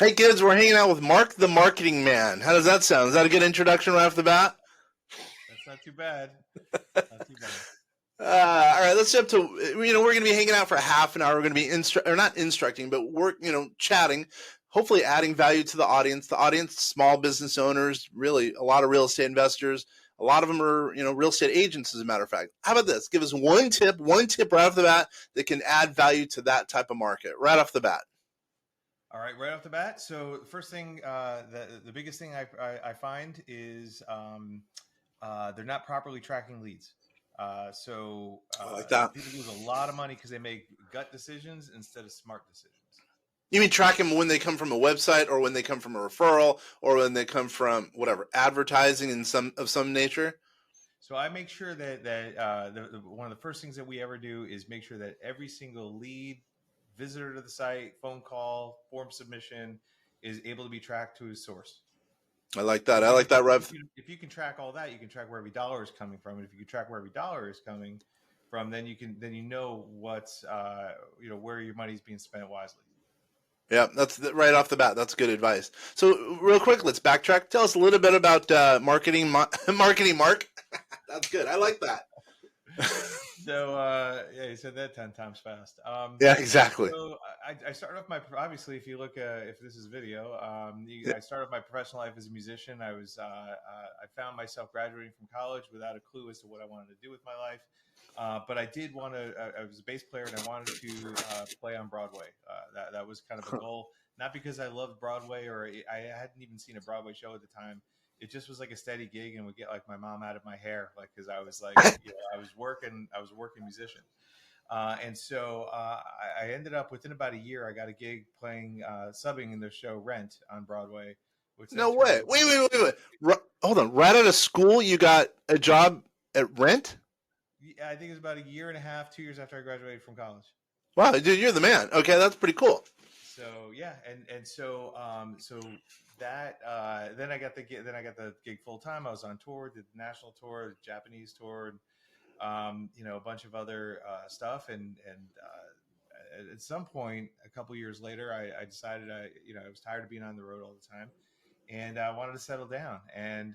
Hey kids, we're hanging out with Mark the Marketing Man. How does that sound? Is that a good introduction right off the bat? That's not too bad. Not too bad. All right, let's jump to, we're going to be hanging out for half an hour. We're going to be, or not instructing, but chatting, hopefully adding value to the audience. The audience, small business owners, really a lot of real estate investors. A lot of them are, real estate agents, as a matter of fact. How about this? Give us one tip right off the bat that can add value to that type of market right off the bat. All right off the bat. So the first thing, the biggest thing I find is they're not properly tracking leads. I like that. People lose a lot of money because they make gut decisions instead of smart decisions. You mean track them when they come from a website, or when they come from a referral, or when they come from whatever advertising in some nature? So I make sure that one of the first things that we ever do is make sure that every single lead, visitor to the site, phone call, form submission is able to be tracked to his source. I like that. I like that, Rev. If you can track all that, you can track where every dollar is coming from. And if you can track where every dollar is coming from, then you know what's where your money is being spent wisely. Yeah, that's right off the bat. That's good advice. So real quick, let's backtrack. Tell us a little bit about marketing, marketing, Mark. That's good. I like that. So yeah, you said that 10 times fast. Yeah, exactly. So I started off obviously, if you look if this is video, I started off my professional life as a musician. I found myself graduating from college without a clue as to what I wanted to do with my life. But I did want to. I was a bass player and I wanted to play on Broadway. That was kind of a goal, not because I loved Broadway or I hadn't even seen a Broadway show at the time. It just was like a steady gig and would get like my mom out of my hair, like, cause I was like, I was a working musician. And so I ended up within about a year, I got a gig playing, subbing in the show Rent on Broadway. Which No way. Wait. Hold on. Right out of school, you got a job at Rent? Yeah, I think it was about a year and a half, 2 years after I graduated from college. Wow, dude, you're the man. Okay, that's pretty cool. So yeah, so that then I got the gig full time. I was on tour, did the national tour, Japanese tour, a bunch of other stuff, and at some point, a couple years later, I decided I was tired of being on the road all the time, and I wanted to settle down. And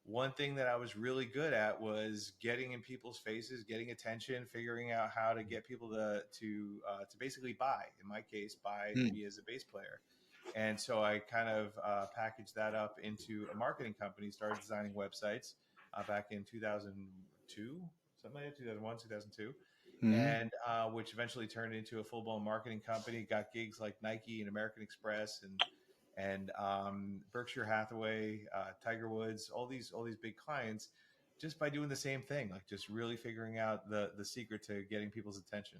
one thing that I was really good at was getting in people's faces, getting attention, figuring out how to get people to basically buy. In my case, buy me as a bass player. And so I kind of packaged that up into a marketing company, started designing websites back in 2002, something like that, 2001, 2002. And which eventually turned into a full-blown marketing company. Got gigs like Nike and American Express and Berkshire Hathaway, Tiger Woods, all these big clients, just by doing the same thing, like just really figuring out the secret to getting people's attention.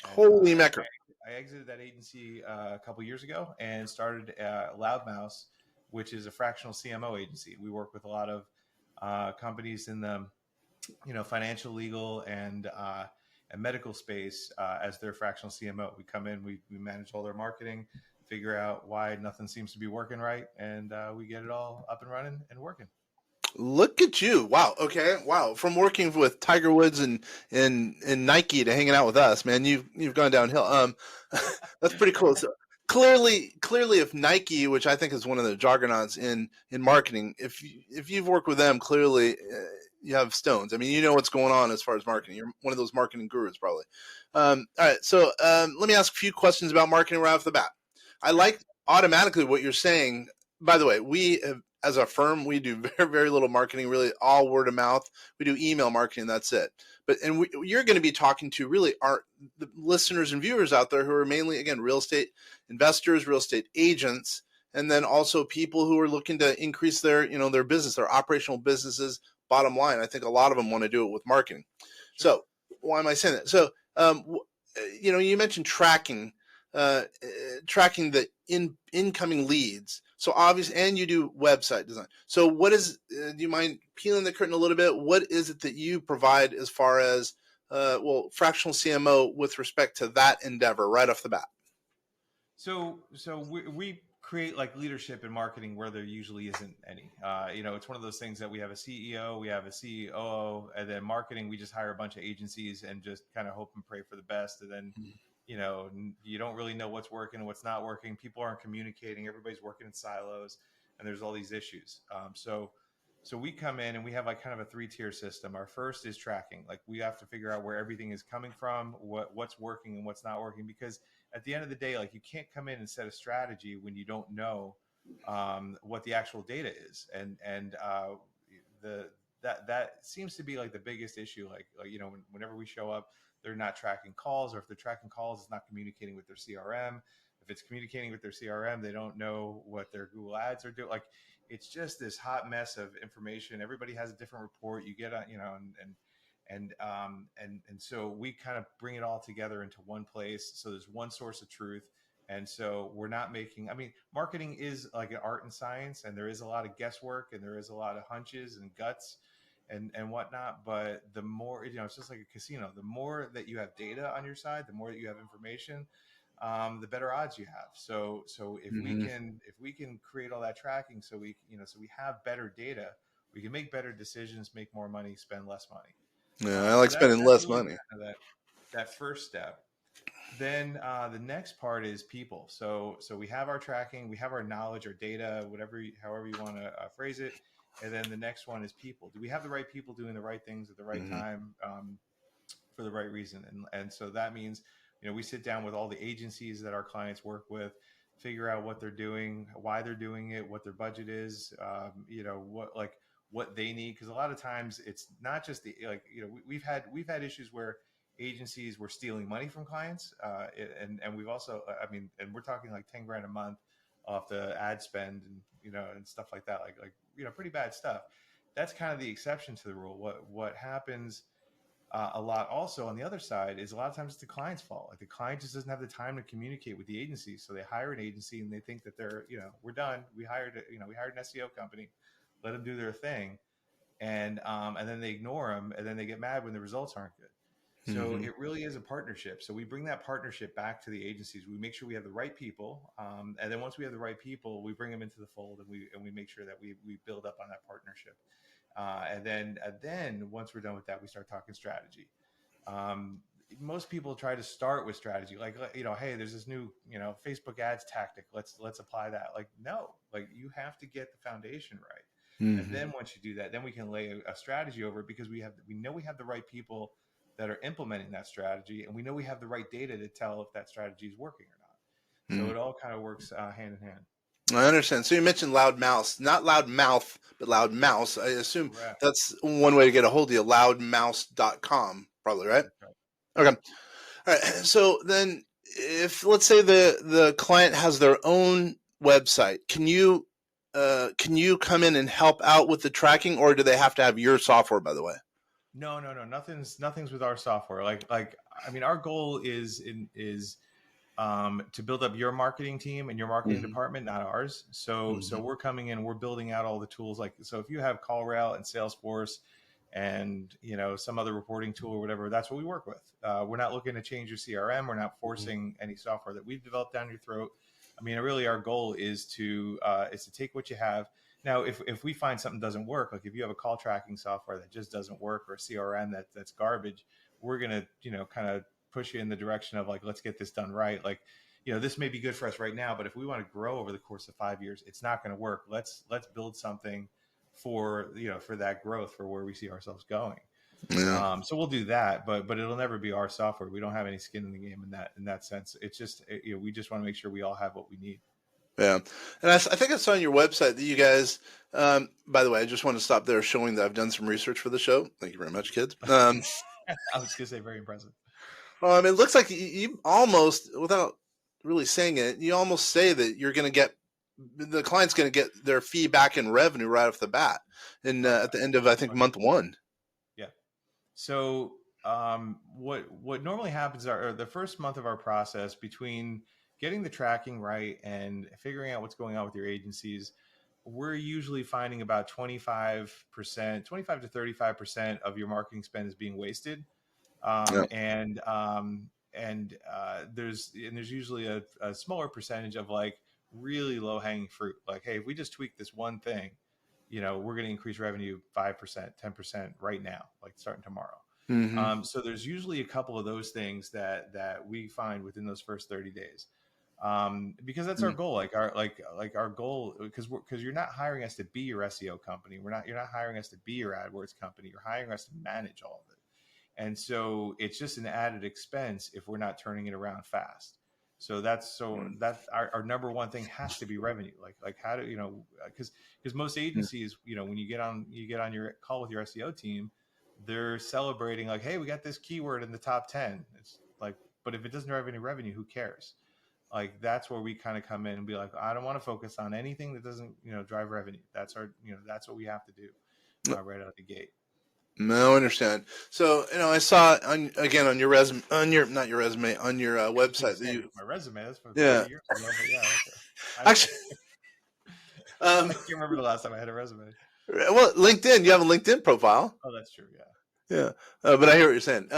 And, holy mackerel! I exited that agency a couple years ago and started Loudmouse, which is a fractional CMO agency. We work with a lot of companies in the financial, legal, and medical space as their fractional CMO. We come in, we manage all their marketing, figure out why nothing seems to be working right, and we get it all up and running and working. Look at you! Wow. Okay. Wow. From working with Tiger Woods and Nike to hanging out with us, man, you've gone downhill. That's pretty cool. So clearly, if Nike, which I think is one of the juggernauts in marketing, if you've worked with them, clearly you have stones. I mean, you know what's going on as far as marketing. You're one of those marketing gurus, probably. All right. So let me ask a few questions about marketing right off the bat. I like automatically what you're saying. By the way, we have, as a firm, we do very, very little marketing, really all word of mouth. We do email marketing. That's it. But you're going to be talking to really the listeners and viewers out there who are mainly, again, real estate investors, real estate agents, and then also people who are looking to increase their, their business, their operational businesses. Bottom line, I think a lot of them want to do it with marketing. Sure. So why am I saying that? So, you mentioned tracking the incoming leads. So obviously, and you do website design. So what is, do you mind peeling the curtain a little bit? What is it that you provide as far as, fractional CMO with respect to that endeavor right off the bat? So we create like leadership in marketing where there usually isn't any. It's one of those things that we have a CEO, we have a CEO, and then marketing, we just hire a bunch of agencies and just kind of hope and pray for the best. And then you don't really know what's working and what's not working. People aren't communicating. Everybody's working in silos, and there's all these issues. So we come in and we have like kind of a 3-tier system. Our first is tracking. Like we have to figure out where everything is coming from, what's working and what's not working. Because at the end of the day, like you can't come in and set a strategy when you don't know what the actual data is. And the that seems to be like the biggest issue. Whenever we show up, they're not tracking calls, or if they're tracking calls, it's not communicating with their CRM. If it's communicating with their CRM, they don't know what their Google ads are doing. Like it's just this hot mess of information. Everybody has a different report. You get on, and so we kind of bring it all together into one place. So there's one source of truth. And so we're not making, I mean, marketing is like an art and science, and there is a lot of guesswork and there is a lot of hunches and guts and whatnot. But the more, it's just like a casino. The more that you have data on your side, the more that you have information, the better odds you have. So if we can create all that tracking, so we have better data, we can make better decisions, make more money, spend less money. Yeah, I like spending That's less really money. kind of that first step. Then the next part is people. So we have our tracking, we have our knowledge, our data, however you want to phrase it. And then the next one is people. Do we have the right people doing the right things at the right time for the right reason? And so that means, we sit down with all the agencies that our clients work with, figure out what they're doing, why they're doing it, what their budget is, what they need. Because a lot of times it's not just we've had issues where agencies were stealing money from clients, and we've also, and we're talking like 10 grand a month off the ad spend, and stuff like that, pretty bad stuff. That's kind of the exception to the rule. What happens a lot also on the other side is a lot of times it's the client's fault. Like the client just doesn't have the time to communicate with the agency, so they hire an agency and they think that they're, we're done. We hired an SEO company, let them do their thing, and then they ignore them, and then they get mad when the results aren't good. So it really is a partnership. So we bring that partnership back to the agencies. We make sure we have the right people, and then once we have the right people, we bring them into the fold, and we make sure that we build up on that partnership. And then once we're done with that, we start talking strategy. Most people try to start with strategy, hey, there's this new Facebook ads tactic. Let's apply that. No, you have to get the foundation right. And then once you do that, then we can lay a strategy over it, because we know we have the right people that are implementing that strategy, and we know we have the right data to tell if that strategy is working or not. So it all kind of works hand in hand. I understand. So you mentioned Loudmouse, not Loudmouth, but Loudmouse. I assume Correct. that's one way to get a hold of you, loudmouse.com, probably, right? Right. Okay. All right. So then if, let's say the client has their own website, can you come in and help out with the tracking, or do they have to have your software, by the way? No. Nothing's with our software. Our goal is to build up your marketing team and your marketing department, not ours. So we're coming in, we're building out all the tools. So if you have CallRail and Salesforce and some other reporting tool or whatever, that's what we work with. We're not looking to change your CRM. We're not forcing any software that we've developed down your throat. Really our goal is to take what you have. Now, if we find something doesn't work, like if you have a call tracking software that just doesn't work, or a CRM that's garbage, we're gonna kind of push you in the direction of let's get this done right. This may be good for us right now, but if we want to grow over the course of 5 years, it's not going to work. Let's build something for that growth, for where we see ourselves going. Yeah. So we'll do that, but it'll never be our software. We don't have any skin in the game in that sense. It's just we just want to make sure we all have what we need. Yeah. And I think I saw on your website that you guys, by the way, I just want to stop there showing that I've done some research for the show. Thank you very much, kids. I was going to say very impressive. It looks like you almost, without really saying it, you almost say that you're going to get, the client's going to get their feedback and revenue right off the bat, and at the end of, I think, month one. Yeah. So what normally happens are the first month of our process, between getting the tracking right and figuring out what's going on with your agencies, we're usually finding about 25 to 35% of your marketing spend is being wasted. There's usually a smaller percentage of really low hanging fruit. Hey, if we just tweak this one thing, we're going to increase revenue 5%, 10% right now, starting tomorrow. Mm-hmm. So there's usually a couple of those things that we find within those first 30 days, because that's our goal. Like our goal, because you're not hiring us to be your SEO company. You're not hiring us to be your AdWords company. You're hiring us to manage all of it. And so it's just an added expense if we're not turning it around fast. So our number one thing has to be revenue. Like how do because most agencies, when you get on your call with your SEO team, they're celebrating like, hey, we got this keyword in the top 10. It's like, but if it doesn't drive any revenue, who cares? Like that's where we kind of come in and be like, I don't want to focus on anything that doesn't drive revenue. That's that's what we have to do right out of the gate. No, I understand. So, I saw on your resume, not your resume, on your I was website that saying you, my resume. That's from yeah, 30 years ago. But yeah, okay. actually, I can't remember the last time I had a resume. well, LinkedIn, you have a LinkedIn profile. Oh, that's true. Yeah. Yeah. But I hear what you're saying.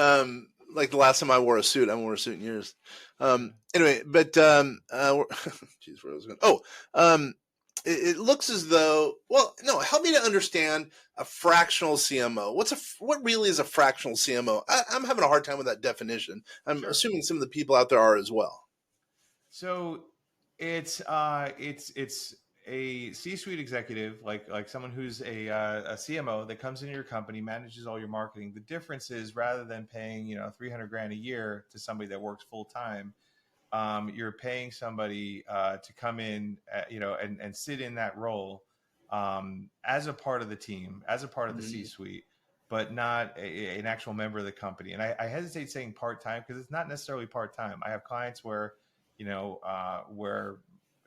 Like the last time I wore a suit, I haven't worn a suit in years. Yeah. Anyway, but, geez, where was I going? Oh, it looks as though, well, no, help me to understand a fractional CMO. What really is a fractional CMO? I'm having a hard time with that definition. I'm Sure. assuming some of the people out there are as well. So it's a C-suite executive, like someone who's a CMO that comes into your company, manages all your marketing. The difference is rather than paying 300 grand a year to somebody that works full time, you're paying somebody to come in, and sit in that role as a part of the team, as a part of the C-suite, but not an actual member of the company. And I hesitate saying part-time because it's not necessarily part-time. I have clients where, where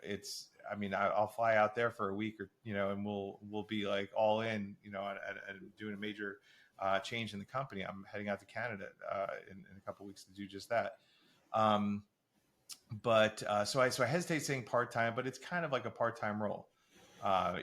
it's, I mean, I'll fly out there for a week or, and we'll be like all in, and doing a major change in the company. I'm heading out to Canada in a couple of weeks to do just that. But so I hesitate saying part time, but it's kind of like a part time role.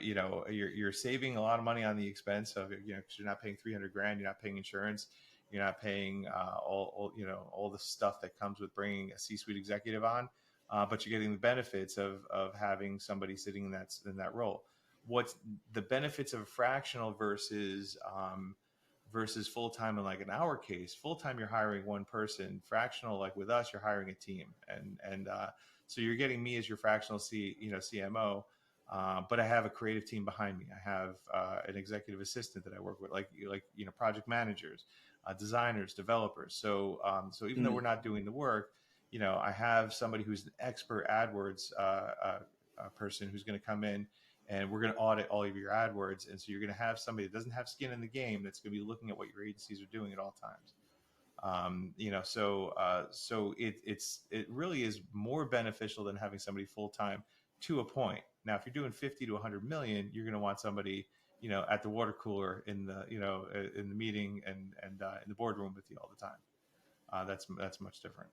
You're saving a lot of money on the expense of because you're not paying 300 grand, you're not paying insurance, you're not paying all the stuff that comes with bringing a C-suite executive on, but you're getting the benefits of having somebody sitting in that role. What's the benefits of a fractional versus full-time? In like in our case, full-time you're hiring one person, fractional like with us you're hiring a team, and so you're getting me as your fractional CMO, but I have a creative team behind me. I have an executive assistant that I work with, like project managers, designers, developers. So even though we're not doing the work, I have somebody who's an expert AdWords person who's going to come in, and we're going to audit all of your AdWords. And so you're going to have somebody that doesn't have skin in the game that's going to be looking at what your agencies are doing at all times. So it really is more beneficial than having somebody full time to a point. Now, if you're doing 50 to 100 million, you're going to want somebody at the water cooler in the in the meeting and in the boardroom with you all the time. That's much different.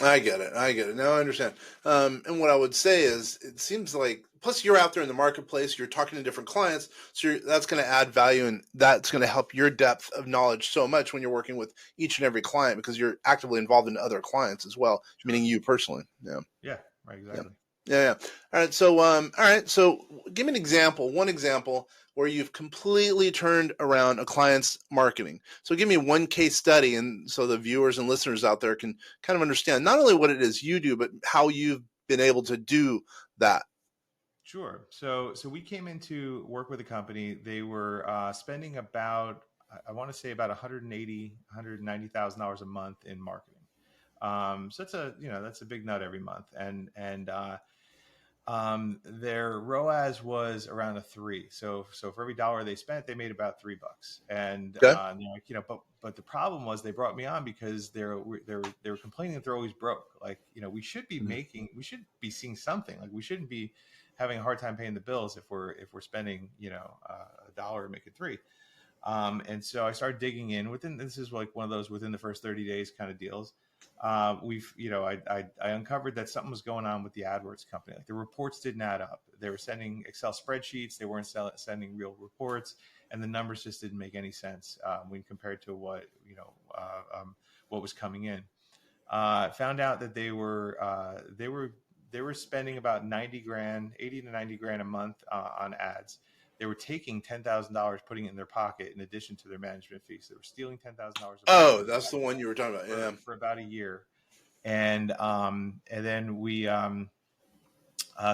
I get it. Now I understand. And what I would say is, it seems like, plus you're out there in the marketplace, you're talking to different clients, so that's going to add value, and that's going to help your depth of knowledge so much when you're working with each and every client, because you're actively involved in other clients as well, Sure. meaning you personally. Yeah. Yeah. Right. Exactly. Yeah. All right. So give me one example where you've completely turned around a client's marketing. So give me one case study, and so the viewers and listeners out there can kind of understand not only what it is you do, but how you've been able to do that. Sure. So we came into work with a company. They were spending about, I want to say about $190,000 a month in marketing. So that's a big nut every month. And their ROAS was around a 3. So for every dollar they spent, they made about $3. And Okay. but the problem was they brought me on because they were complaining that they're always broke. Like, we should be seeing something. Like, we shouldn't be having a hard time paying the bills if we're spending a dollar and make it 3. And so I started digging in this is like one of those within the first 30 days kind of deals. I uncovered that something was going on with the AdWords company. Like, the reports didn't add up. They were sending Excel spreadsheets. They weren't sending real reports, and the numbers just didn't make any sense when compared to what was coming in. Found out that they were spending about 80 to 90 grand a month on ads. they were taking $10,000, putting it in their pocket in addition to their management fees. They were stealing $10,000 a month Oh, that's the one you were talking about. Yeah. for about a year, and then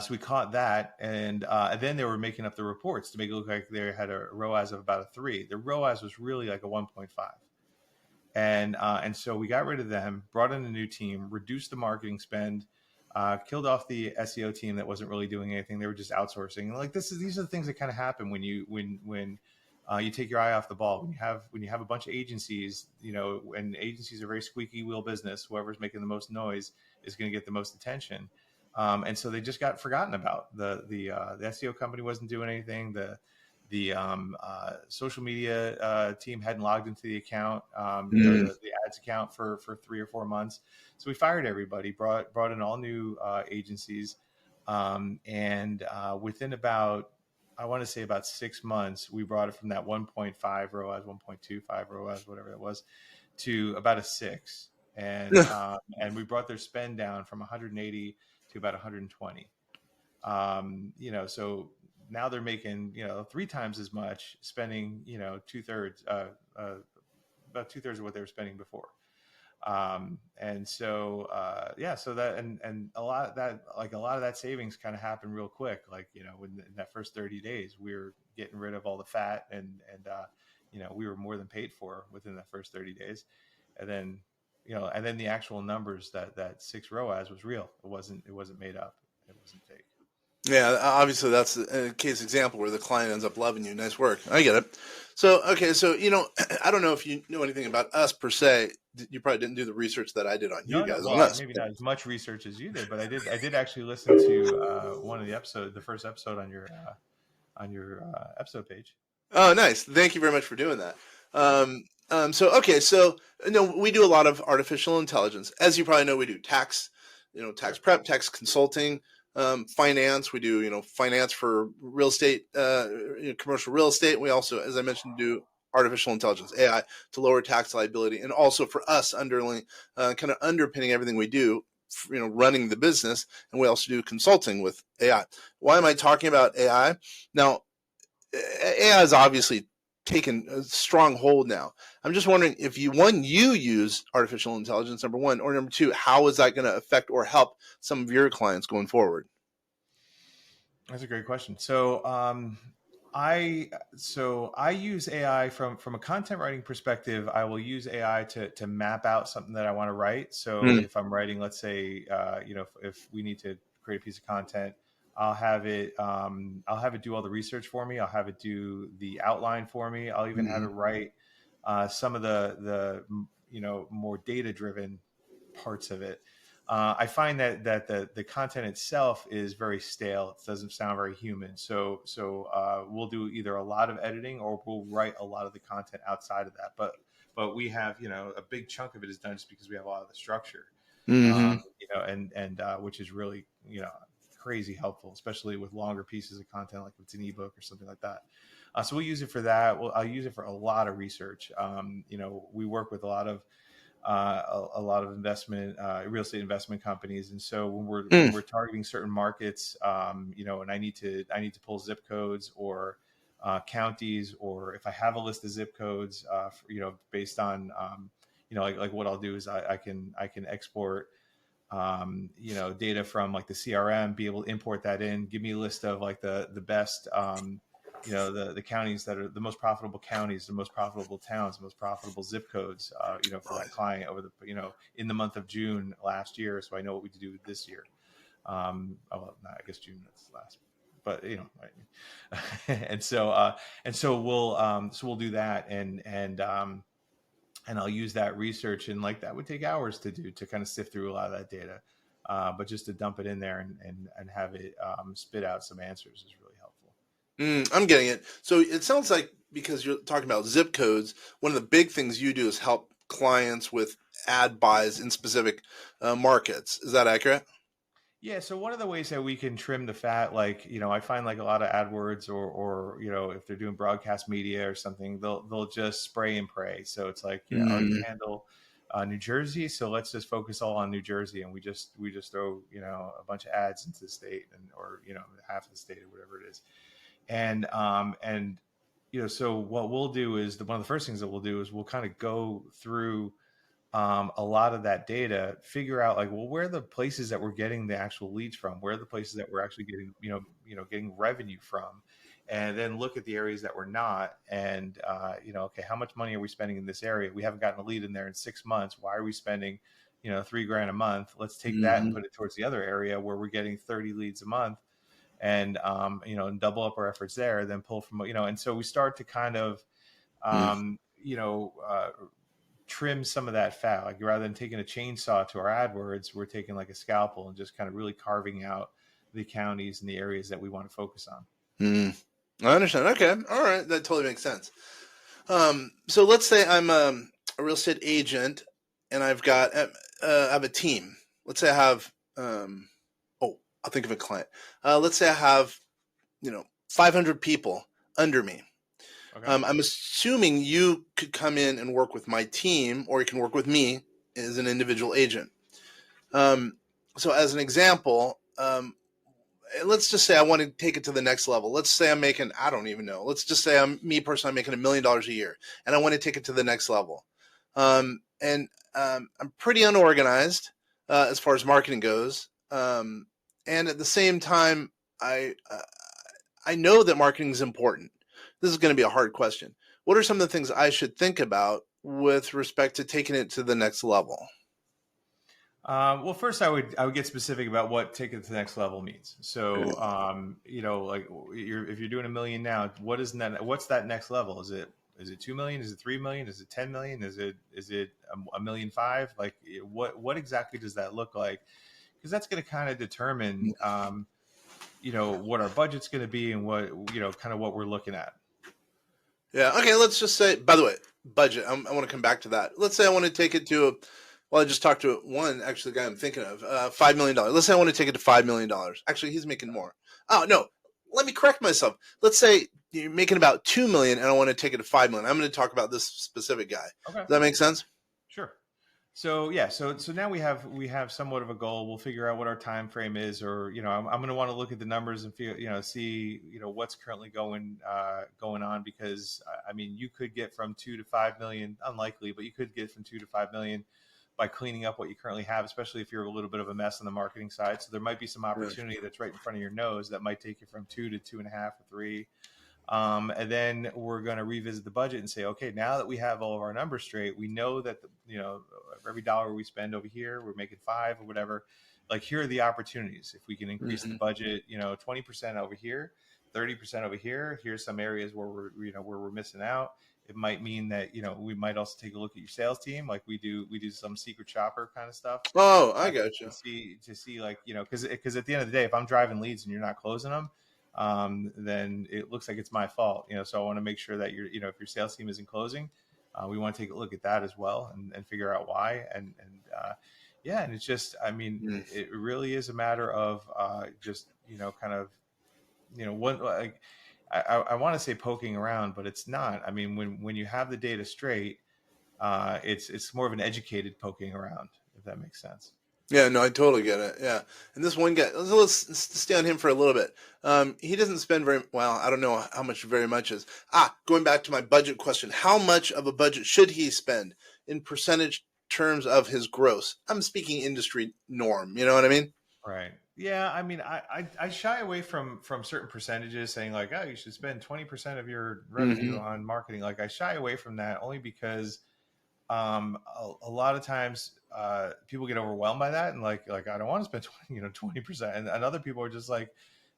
so we caught that, and then they were making up the reports to make it look like they had a ROAS of about a 3. The ROAS was really like a 1.5. And so we got rid of them, brought in a new team, reduced the marketing spend, killed off the SEO team that wasn't really doing anything. They were just outsourcing. Like these are the things that kind of happen when you take your eye off the ball. When you have a bunch of agencies, and agencies are very squeaky wheel business. Whoever's making the most noise is going to get the most attention. And so they just got forgotten about. The SEO company wasn't doing anything. The social media team hadn't logged into the account, the ads account for 3 or 4 months. So we fired everybody, brought in all new agencies, and within about, I want to say about 6 months, we brought it from that 1.5 ROAS, 1.25 ROAS, whatever it was, to about a 6. And we brought their spend down from 180 to about 120. So now they're making 3 times as much, spending about 2/3 of what they were spending before. And so so that and a lot of that savings kind of happened real quick. Like in that first 30 days, we were getting rid of all the fat, and we were more than paid for within that first 30 days. And then the actual numbers, that 6 ROAS was real. It wasn't made up. It wasn't fake. Yeah, obviously that's a case example where the client ends up loving you. Nice work. I get it. So, okay, so I don't know if you know anything about us per se. You probably didn't do the research that I did on you guys on us. Maybe not as much research as you did, but I did actually listen to one of the first episode on your episode page. Oh, nice. Thank you very much for doing that. So we do a lot of artificial intelligence. As you probably know, we do tax prep, tax consulting, finance. We do, finance for real estate, commercial real estate. We also, as I mentioned, do artificial intelligence, AI, to lower tax liability, and also for us kind of underpinning everything we do, running the business. And we also do consulting with AI. Why am I talking about AI? Now, AI has obviously taken a strong hold now. I'm just wondering if you use artificial intelligence, number one, or number two, how is that going to affect or help some of your clients going forward? That's a great question. So I use AI from a content writing perspective. I will use AI to map out something that I want to write. So if I'm writing, let's say, if we need to create a piece of content, I'll have it do all the research for me. I'll have it do the outline for me. I'll even have it write some of the more data driven parts of it. I find that the content itself is very stale. It doesn't sound very human. So we'll do either a lot of editing or we'll write a lot of the content outside of that. But we have a big chunk of it is done just because we have a lot of the structure, which is really crazy helpful, especially with longer pieces of content, like if it's an ebook or something like that. So we'll use it for that. I'll use it for a lot of research. We work with a lot of investment, real estate investment companies, and so when we're targeting certain markets, and I need to pull zip codes or counties, or if I have a list of zip codes, based on, like what I'll do is I can export data from like the CRM, be able to import that in, give me a list of like the best, the counties that are the most profitable counties, the most profitable towns, the most profitable zip codes, for that client over the, in the month of June last year. So I know what we do this year. I guess June that's last, but right. and so we'll do that. And I'll use that research, and like that would take hours to do, to kind of sift through a lot of that data. But just to dump it in there and have it spit out some answers is really helpful. I'm getting it. So it sounds like, because you're talking about zip codes, one of the big things you do is help clients with ad buys in specific markets. Is that accurate? Yeah. So one of the ways that we can trim the fat, like, I find like a lot of AdWords or if they're doing broadcast media or something, they'll just spray and pray. So it's like, you handle New Jersey, so let's just focus all on New Jersey, and we just throw a bunch of ads into the state, or half of the state or whatever it is. and so what we'll do is one of the first things that we'll do is we'll kind of go through a lot of that data, figure out like, well, where are the places that we're getting the actual leads from? Where are the places that we're actually getting, getting revenue from? And then look at the areas that we're not. And, okay, how much money are we spending in this area? We haven't gotten a lead in there in 6 months. Why are we spending, $3,000 a month? Let's take that and Mm-hmm. put it towards the other area where we're getting 30 leads a month, and, and double up our efforts there, then pull from, and so we start to kind of, um, you know, uh, trim some of that fat. Like rather than taking a chainsaw to our AdWords, we're taking like a scalpel and just kind of really carving out the counties and the areas that we want to focus on. I understand. Okay. All right. That totally makes sense. So let's say I'm a real estate agent and I've got, I have a team. Let's say I have, I'll think of a client. Let's say I have, 500 people under me. Okay. I'm assuming you could come in and work with my team, or you can work with me as an individual agent. So as an example, let's just say I want to take it to the next level. Let's say I'm making, I don't even know. Let's just say I'm making $1 million a year, and I want to take it to the next level. I'm pretty unorganized as far as marketing goes. And at the same time, I know that marketing is important. This is going to be a hard question. What are some of the things I should think about with respect to taking it to the next level? Well, first, I would get specific about what take it to the next level means. So, like if you're doing $1 million now, what's that next level? Is it 2 million? Is it 3 million? Is it 10 million? Is it $1.5 million? Like what exactly does that look like? Because that's going to kind of determine what our budget's going to be and what kind of what we're looking at. Yeah. Okay. Let's just say, by the way, budget. I want to come back to that. Let's say I want to take it to I just talked to actually, the guy I'm thinking of, $5 million. Let's say I want to take it to $5 million. Actually, he's making more. Oh, no. Let me correct myself. Let's say you're making about 2 million and I want to take it to 5 million. I'm going to talk about this specific guy. Okay. Does that make sense? Sure. So yeah, so now we have somewhat of a goal. We'll figure out what our time frame is, or I'm going to want to look at the numbers and feel see what's currently going on, because I mean you could get from 2 to 5 million, unlikely, but you could get from 2 to 5 million by cleaning up what you currently have, especially if you're a little bit of a mess on the marketing side. So there might be some opportunity that's right in front of your nose that might take you from 2 to 2.5 or 3. And then we're going to revisit the budget and say, okay, now that we have all of our numbers straight, we know that every dollar we spend over here, we're making 5 or whatever. Like here are the opportunities. If we can increase the budget, 20% over here, 30% over here. Here's some areas where we're missing out. It might mean that we might also take a look at your sales team, like we do some secret shopper kind of stuff. Oh, I got you. To see like because at the end of the day, if I'm driving leads and you're not closing them, then it looks like it's my fault. So I want to make sure that if your sales team isn't closing, we want to take a look at that as well and figure out why. And it's just, I mean, it really is a matter of just kind of what like. I want to say poking around, but it's not. I mean, when you have the data straight, it's more of an educated poking around, if that makes sense. Yeah, no, I totally get it. Yeah. And this one guy, let's stay on him for a little bit. He doesn't spend very well. I don't know how much very much is. Going back to my budget question, how much of a budget should he spend in percentage terms of his gross? I'm speaking industry norm. You know what I mean? Right. Yeah. I mean, I shy away from certain percentages saying like, oh, you should spend 20% of your revenue on marketing. Like I shy away from that only because a lot of times people get overwhelmed by that and like I don't want to spend 20%, and other people are just like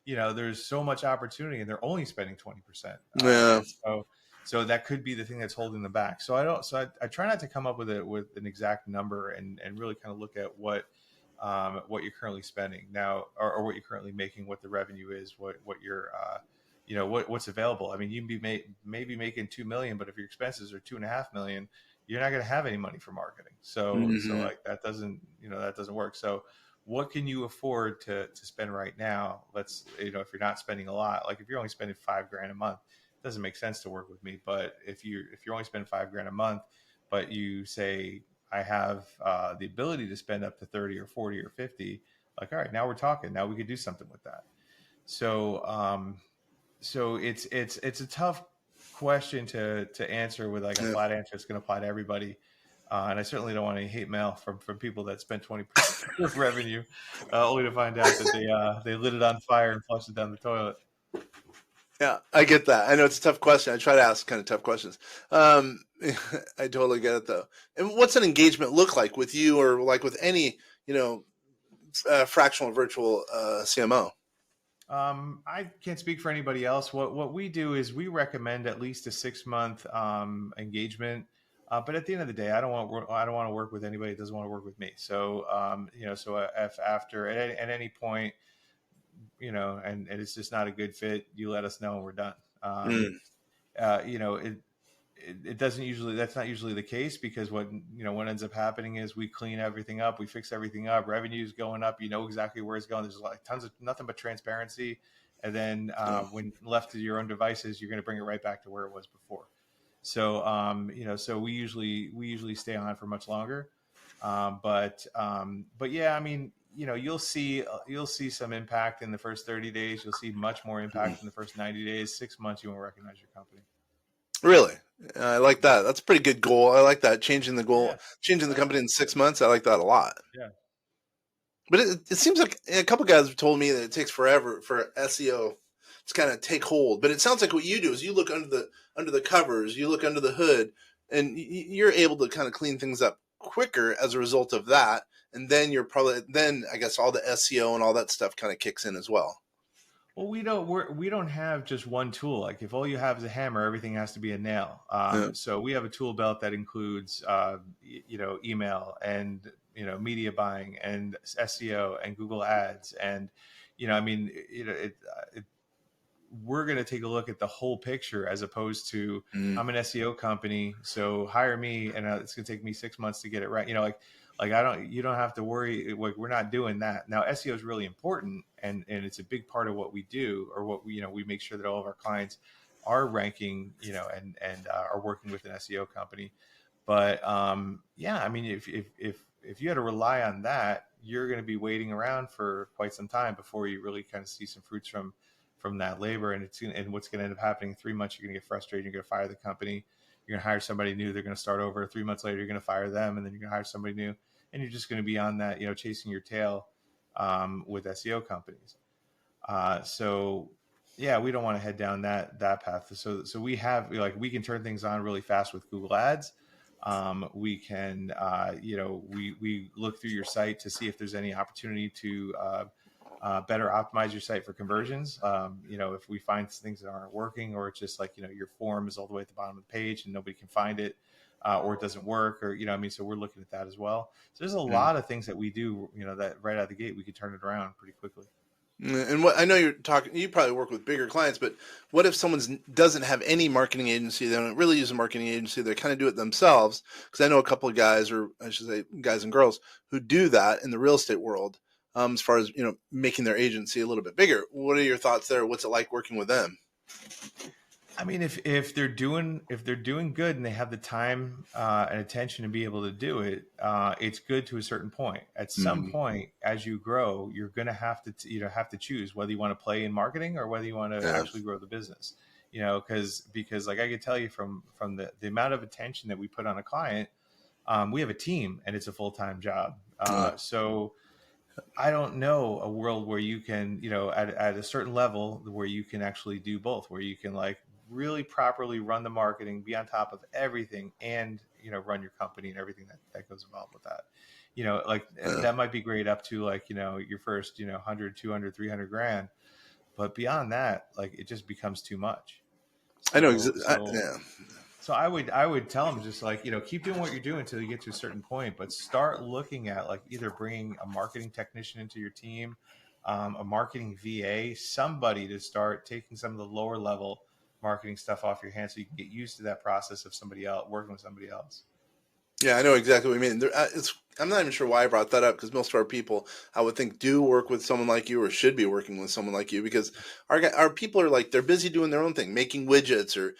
there's so much opportunity and they're only spending 20%. Yeah. And so that could be the thing that's holding them back. So I try not to come up with an exact number and really kind of look at what you're currently spending now, or what you're currently making, what the revenue is, what you're what's available. I mean, you can be maybe making 2 million, but if your expenses are 2.5 million, you're not going to have any money for marketing. So like that doesn't work. So what can you afford to spend right now? Let's, if you're not spending a lot, like if you're only spending $5,000 a month, it doesn't make sense to work with me. But if you're only spending $5,000 a month, but you say, I have the ability to spend up to 30 or 40 or 50, like, all right, now we're talking, now we could do something with that. So, so it's a tough question to answer with like a Yeah. flat answer. It's going to apply to everybody. And I certainly don't want any hate mail from people that spent 20% of their revenue only to find out that they lit it on fire and flushed it down the toilet. Yeah, I get that. I know it's a tough question. I try to ask kind of tough questions. Um, I totally get it though. And what's an engagement look like with you, or like with any, fractional virtual CMO? I can't speak for anybody else. What we do is we recommend at least a 6 month engagement. But at the end of the day, I don't want to work with anybody that doesn't want to work with me. So so if after at any point, and it's just not a good fit, you let us know and we're done. Mm, It doesn't usually, that's not usually the case, because what ends up happening is we clean everything up, we fix everything up, revenue's going up, exactly where it's going. There's like tons of nothing but transparency. And then yeah. when left to your own devices, you're going to bring it right back to where it was before. So so we usually stay on for much longer. But yeah, I mean, you'll see some impact in the first 30 days. You'll see much more impact in the first 90 days. 6 months, you won't recognize your company. Really? I like that. That's a pretty good goal. I like that. Changing the goal, Yeah. changing the Oh, yeah. company in 6 months. I like that a lot. Yeah. But it seems like a couple guys have told me that it takes forever for SEO to kind of take hold. But it sounds like what you do is you look under the covers, you look under the hood, and you're able to kind of clean things up quicker as a result of that. And then I guess all the SEO and all that stuff kind of kicks in as well. Well, we don't have just one tool. Like if all you have is a hammer, everything has to be a nail. Yeah. So we have a tool belt that includes, email and media buying and SEO and Google Ads, and I mean, we're going to take a look at the whole picture, as opposed to Mm. I'm an SEO company, so hire me, and it's going to take me 6 months to get it right. You don't have to worry. Like, we're not doing that. Now, SEO is really important, and it's a big part of what we do, or what we make sure that all of our clients are ranking, and are working with an SEO company. But yeah, I mean, if you had to rely on that, you're going to be waiting around for quite some time before you really kind of see some fruits from that labor. And what's going to end up happening in 3 months, you're going to get frustrated. You're going to fire the company. You're going to hire somebody new. They're going to start over. 3 months later, you're going to fire them, and then you're going to hire somebody new. And you're just going to be on that, chasing your tail with SEO companies. So yeah, we don't want to head down that path. So we can turn things on really fast with Google Ads. We can, we look through your site to see if there's any opportunity to better optimize your site for conversions. If we find things that aren't working, or it's just like, your form is all the way at the bottom of the page and nobody can find it, or it doesn't work, or, so we're looking at that as well. So there's a lot of things that we do, that right out of the gate, we can turn it around pretty quickly. And what I know you probably work with bigger clients, but what if someone doesn't have any marketing agency? They don't really use a marketing agency. They kind of do it themselves. Because I know a couple of guys, or I should say guys and girls, who do that in the real estate world. As far as making their agency a little bit bigger. What are your thoughts there? What's it like working with them? I mean, if they're doing good and they have the time and attention to be able to do it, it's good to a certain point. At some point, as you grow, you're going to have to choose whether you want to play in marketing or whether you want to actually grow the business. Because like I can tell you from the amount of attention that we put on a client, we have a team and it's a full-time job. So I don't know a world where you can, at a certain level, where you can actually do both, where you can like really properly run the marketing, be on top of everything, and run your company and everything that goes involved with that. That might be great up to like your first 100, 200, 300 grand, but beyond that, like, it just becomes too much. I know. So I would tell them, just like, keep doing what you're doing until you get to a certain point, but start looking at like either bringing a marketing technician into your team, a marketing VA, somebody to start taking some of the lower level marketing stuff off your hands, so you can get used to that process of somebody else working with somebody else. Yeah, I know exactly what you mean. I'm not even sure why I brought that up, because most of our people, I would think, do work with someone like you, or should be working with someone like you, because our people are like, they're busy doing their own thing, making widgets, or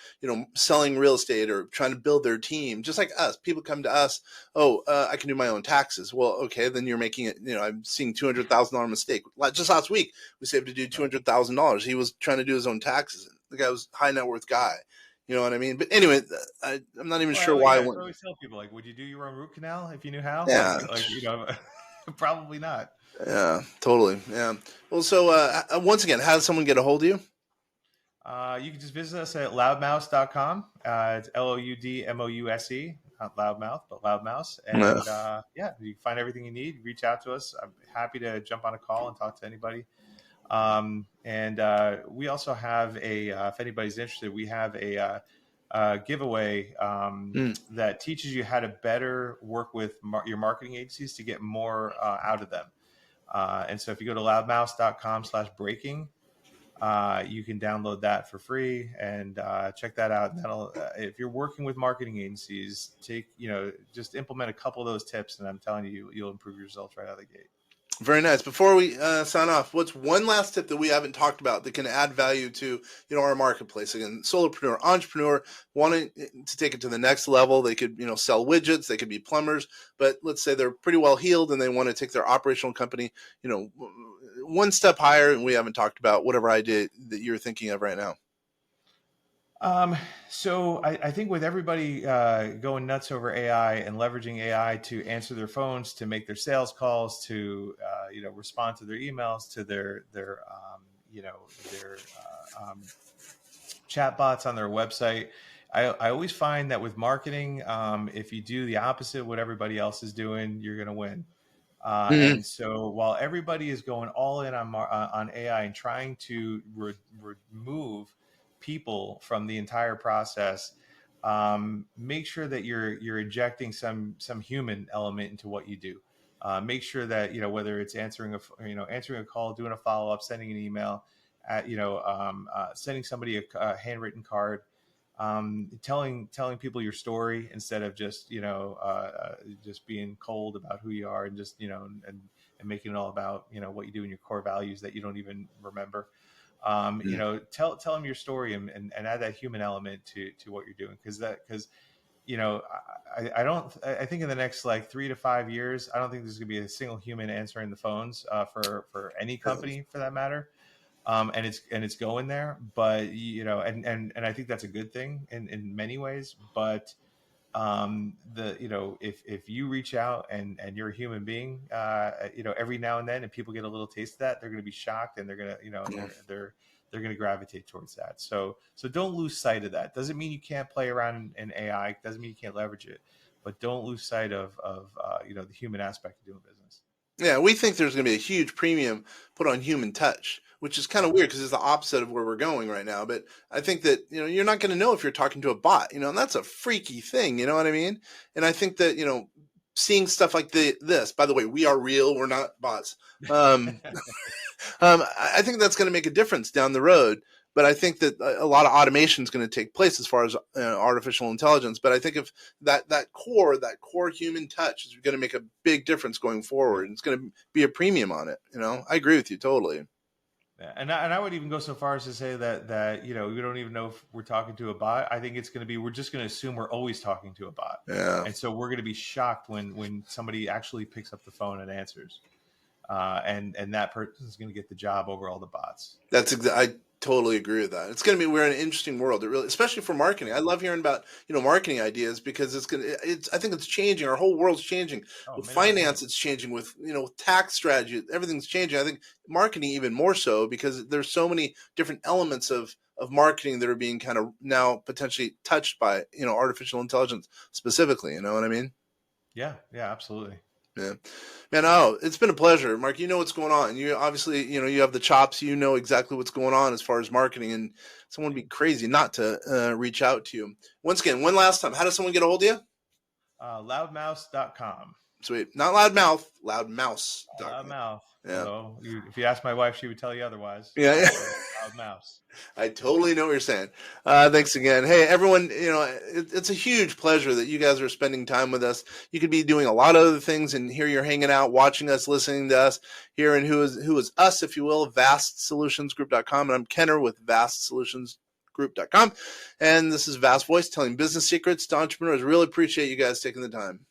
selling real estate, or trying to build their team, just like us. People come to us, oh, I can do my own taxes. Well, okay, then you're making it. I'm seeing $200,000 mistake. Just last week, we saved a dude $200,000. He was trying to do his own taxes. The guy was a high net worth guy. You know what I mean? But anyway, I'm not even sure Well, why I yeah, I went. always tell people, like, would you do your own root canal if you knew how? Yeah, Probably not. yeah, totally. Yeah. Well, so once again, how does someone get a hold of you? You can just visit us at loudmouse.com. It's Loudmouse, not loudmouth, but loudmouse. Yeah. And yeah, you can find everything you need. Reach out to us. I'm happy to jump on a call and talk to anybody. And we also have if anybody's interested, we have a giveaway that teaches you how to better work with your marketing agencies to get more out of them. And so if you go to loudmouse.com/breaking, you can download that for free and check that out. That'll if you're working with marketing agencies, just implement a couple of those tips, and I'm telling you, you'll improve your results right out of the gate. Very nice. Before we sign off, what's one last tip that we haven't talked about that can add value to our marketplace? Again, solopreneur, entrepreneur, wanting to take it to the next level. They could sell widgets. They could be plumbers. But let's say they're pretty well heeled and they want to take their operational company one step higher. And we haven't talked about whatever idea that you're thinking of right now. So I think with everybody going nuts over AI and leveraging AI to answer their phones, to make their sales calls, to respond to their emails, to their chat bots on their website, I always find that with marketing, if you do the opposite of what everybody else is doing, you're going to win. And so while everybody is going all in on AI and trying to remove people from the entire process, make sure that you're injecting some human element into what you do. Make sure that whether it's answering a call, doing a follow-up, sending an email, sending somebody a handwritten card, telling people your story instead of just just being cold about who you are, and just and making it all about what you do and your core values that you don't even remember. Tell them your story and add that human element to what you're doing, because I think in the next like 3 to 5 years, I don't think there's gonna be a single human answering the phones for any company for that matter. And it's going there, but and I think that's a good thing in many ways. But if you reach out and you're a human being, every now and then, and people get a little taste of that, they're going to be shocked, and they're going to they're going to gravitate towards that. So don't lose sight of that. Doesn't mean you can't play around in AI. Doesn't mean you can't leverage it, but don't lose sight of the human aspect of doing business. Yeah, we think there's going to be a huge premium put on human touch, which is kind of weird because it's the opposite of where we're going right now. But I think that, you're not going to know if you're talking to a bot, and that's a freaky thing. You know what I mean? And I think that, seeing stuff like this, by the way, we are real. We're not bots. I think that's going to make a difference down the road. But I think that a lot of automation is going to take place as far as artificial intelligence. But I think if that core human touch is going to make a big difference going forward, it's going to be a premium on it. I agree with you totally. Yeah, and I would even go so far as to say that we don't even know if we're talking to a bot. I think it's going to be, we're just going to assume we're always talking to a bot. Yeah. And so we're going to be shocked when somebody actually picks up the phone and answers. And that person is going to get the job over all the bots. I totally agree with that. It's going to be, we're in an interesting world. It really, especially for marketing. I love hearing about, marketing ideas, because I think it's changing. Our whole world's changing. With finance, it's changing. With, tax strategy, everything's changing. I think marketing even more so, because there's so many different elements of marketing that are being kind of now potentially touched by, artificial intelligence specifically. You know what I mean? Yeah, absolutely. Yeah, man. Oh, it's been a pleasure, Mark. You know what's going on. You obviously, you have the chops. You know exactly what's going on as far as marketing, and someone would be crazy not to reach out to you. Once again, one last time, how does someone get a hold of you? Loudmouse.com. Sweet. Not loudmouth, loudmouse.com. Loudmouth. Yeah. So if you ask my wife, she would tell you otherwise. Yeah. Loudmouse. I totally know what you're saying. Thanks again. Hey, everyone, it's a huge pleasure that you guys are spending time with us. You could be doing a lot of other things, and here you're hanging out, watching us, listening to us, hearing who is us, if you will, vastsolutionsgroup.com. And I'm Kenner with vastsolutionsgroup.com. And this is Vast Voice, telling business secrets to entrepreneurs. Really appreciate you guys taking the time.